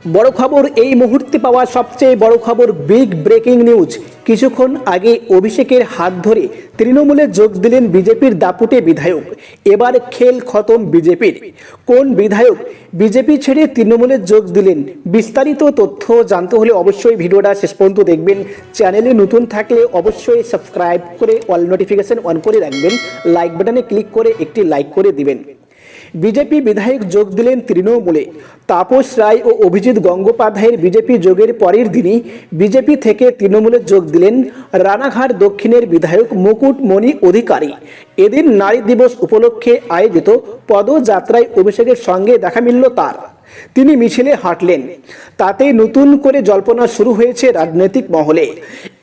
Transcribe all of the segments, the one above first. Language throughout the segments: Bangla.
বড় খবর, এই মুহূর্তে পাওয়া সবচেয়ে বড় খবর, বিগ ব্রেকিং নিউজ। কিছুক্ষণ আগে অভিষেকের হাত ধরে তৃণমূলে যোগ দিলেন বিজেপির দাপুটে বিধায়ক। এবার খেল খতম বিজেপির। কোন বিধায়ক বিজেপি ছেড়ে তৃণমূলে যোগ দিলেন? বিস্তারিত তথ্য জানতে হলে অবশ্যই ভিডিওটা শেষ পর্যন্ত দেখবেন। চ্যানেলে নতুন থাকলে অবশ্যই সাবস্ক্রাইব করে অল নোটিফিকেশন অন করে রাখবেন। লাইক বাটনে ক্লিক করে একটি লাইক করে দিবেন। বিজেপি বিধায়ক যোগ দিলেন তৃণমূলে। তাপস রায় ও অভিজিৎ গঙ্গোপাধ্যায়ের বিজেপি যোগের পরের দিনই বিজেপি থেকে তৃণমূলে যোগ দিলেন রানাঘাট দক্ষিণের বিধায়ক মুকুটমণি অধিকারী। এদিন নারী দিবস উপলক্ষে আয়োজিত পদযাত্রায় অভিষেকের সঙ্গে দেখা মিলল তার। তিনি মিছিলে হাঁটলেন, তাতে নতুন করে জল্পনা শুরু হয়েছে রাজনৈতিক মহলে।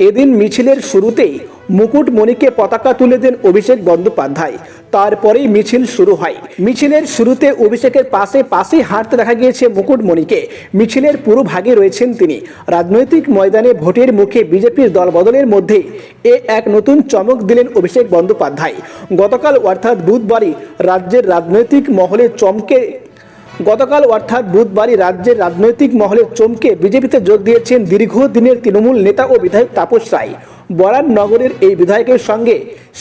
এদিন মিছিলের শুরুতেই মুকুটমণিকে পতাকা তুলে দেন অভিষেক বন্দ্যোপাধ্যায়। তারপরেই মিছিল শুরু হয়। মিছিলের শুরুতে অভিষেকের পাশে পাশে হাঁটতে দেখা গিয়েছে মুকুটমণিকে। মিছিলের পুরো ভাগে রয়েছেন তিনি। রাজনৈতিক ময়দানে ভোটের মুখে বিজেপির দল বদলের মধ্যে এক নতুন চমক দিলেন অভিষেক বন্দ্যোপাধ্যায়। গতকাল অর্থাৎ বুধবারই রাজ্যের রাজনৈতিক মহলে চমকে বিজেপিতে যোগ দিয়েছেন দীর্ঘদিনের তৃণমূল নেতা ও বিধায়ক তাপস রায়। বরানগরের এই বিধায়কের সঙ্গে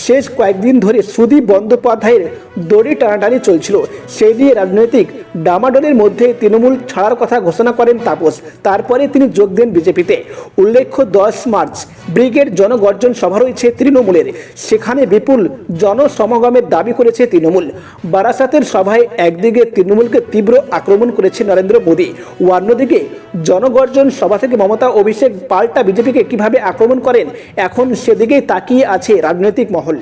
শেষ কয়েকদিন ধরে সুদীপ বন্দ্যোপাধ্যায়ের দড়ি টানাটানি চলছিল। সেই নিয়ে রাজনৈতিক ডামাডোলের মধ্যে তৃণমূল ছাড়ার কথা ঘোষণা করেন তাপস। তারপরে তিনি যোগ দেন বিজেপিতে। উল্লেখ্য, 10 মার্চ ব্রিগেড জনগর্জন সভা রয়েছে তৃণমূলের। সেখানে বিপুল জনসমাগমের দাবি করেছে তৃণমূল। বারাসাতের সভায় একদিকে তৃণমূলকে তীব্র আক্রমণ করেছে নরেন্দ্র মোদী, অন্যদিকে জনগর্জন সভা থেকে মমতা অভিষেক পাল্টা বিজেপিকে কিভাবে আক্রমণ করেন, এখন সেদিকেই তাকিয়ে আছে রাজনৈতিক মহল।